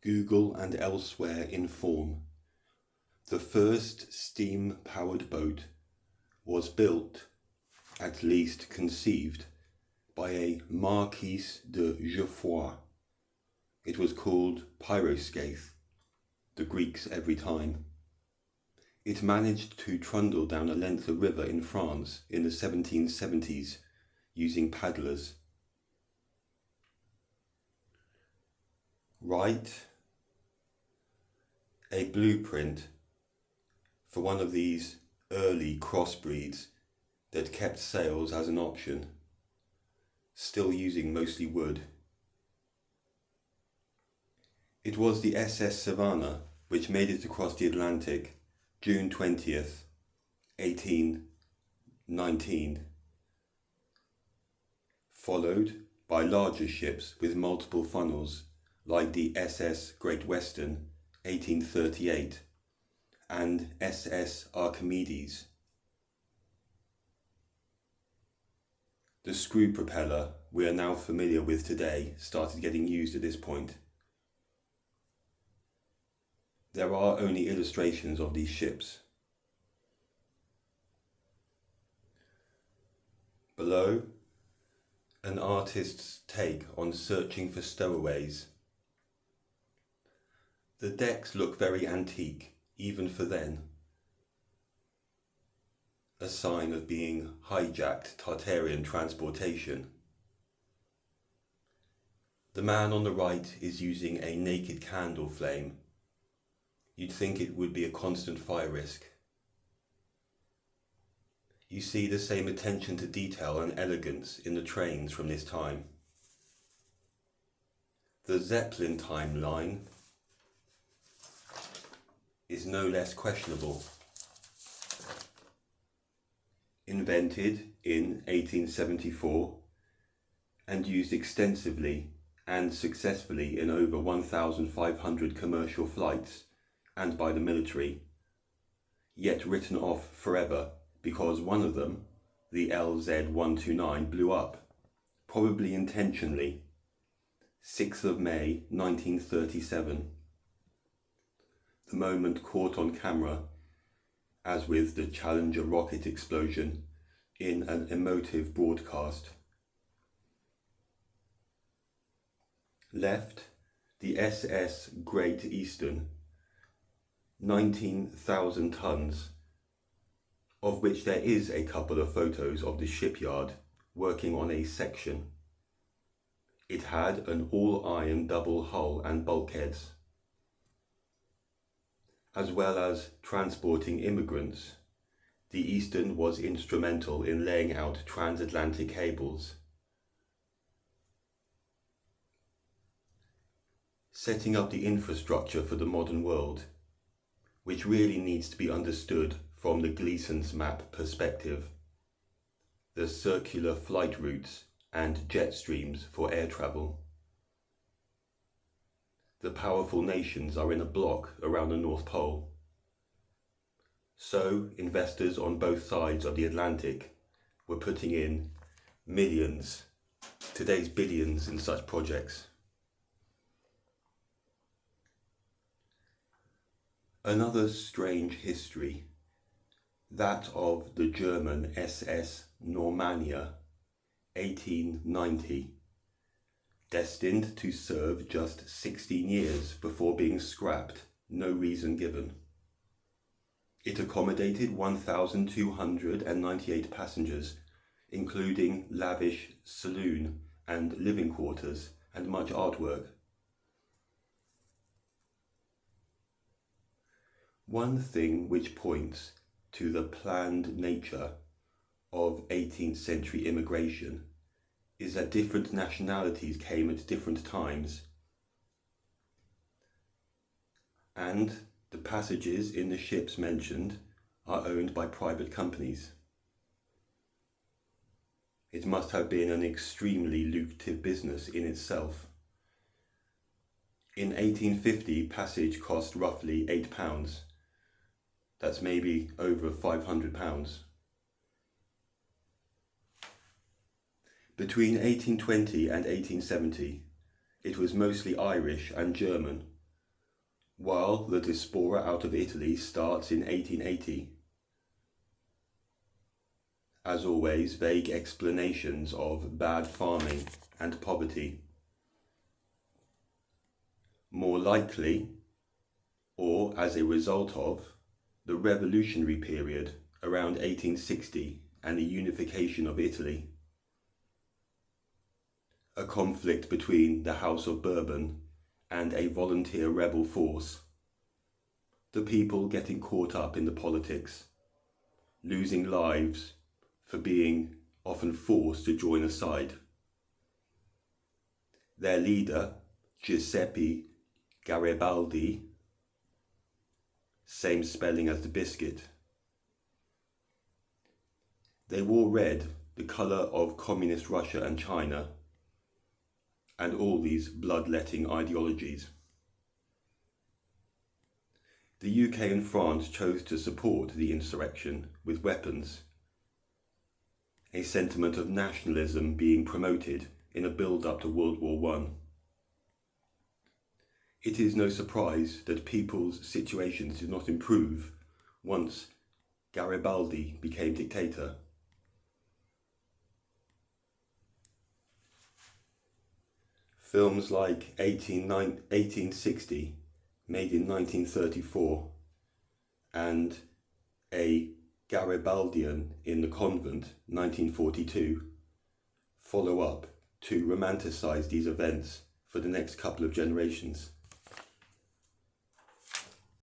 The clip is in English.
Google and elsewhere inform, the first steam-powered boat was built, at least conceived, by a Marquis de Geoffroy. It was called Pyroscaith, the Greeks every time. It managed to trundle down a length of river in France in the 1770s using paddlers. Write a blueprint for one of these early crossbreeds that kept sails as an option, still using mostly wood. It was the SS Savannah which made it across the Atlantic June 20th, 1819, followed by larger ships with multiple funnels like the SS Great Western 1838 and SS Archimedes. The screw propeller we are now familiar with today started getting used at this point. There are only illustrations of these ships. Below, an artist's take on searching for stowaways. The decks look very antique, even for then. A sign of being hijacked Tartarian transportation. The man on the right is using a naked candle flame. You'd think it would be a constant fire risk. You see the same attention to detail and elegance in the trains from this time. The Zeppelin timeline is no less questionable. Invented in 1874 and used extensively and successfully in over 1,500 commercial flights and by the military, yet written off forever because one of them, the LZ-129, blew up, probably intentionally, 6th of May 1937. The moment caught on camera, as with the Challenger rocket explosion, in an emotive broadcast. Left, the SS Great Eastern, 19,000 tons, of which there is a couple of photos of the shipyard working on a section. It had an all-iron double hull and bulkheads. As well as transporting immigrants, the Eastern was instrumental in laying out transatlantic cables, setting up the infrastructure for the modern world, which really needs to be understood from the Gleason's map perspective. The circular flight routes and jet streams for air travel. The powerful nations are in a block around the North Pole. So investors on both sides of the Atlantic were putting in millions, today's billions, in such projects. Another strange history, that of the German SS Normannia, 1890, destined to serve just 16 years before being scrapped, no reason given. It accommodated 1,298 passengers, including lavish saloon and living quarters and much artwork. One thing which points to the planned nature of 18th century immigration is that different nationalities came at different times, and the passages in the ships mentioned are owned by private companies. It must have been an extremely lucrative business in itself. In 1850, passage cost roughly £8. That's maybe over £500. Between 1820 and 1870, it was mostly Irish and German, while the diaspora out of Italy starts in 1880. As always, vague explanations of bad farming and poverty. More likely, or as a result of, the revolutionary period around 1860 and the unification of Italy. A conflict between the House of Bourbon and a volunteer rebel force. The people getting caught up in the politics, losing lives for being often forced to join a side. Their leader, Giuseppe Garibaldi, same spelling as the biscuit. They wore red, the colour of communist Russia and China, and all these bloodletting ideologies. The UK and France chose to support the insurrection with weapons, a sentiment of nationalism being promoted in a build-up to World War I. It is no surprise that people's situations did not improve once Garibaldi became dictator. Films like 1860, made in 1934, and A Garibaldian in the Convent, 1942, follow up to romanticize these events for the next couple of generations.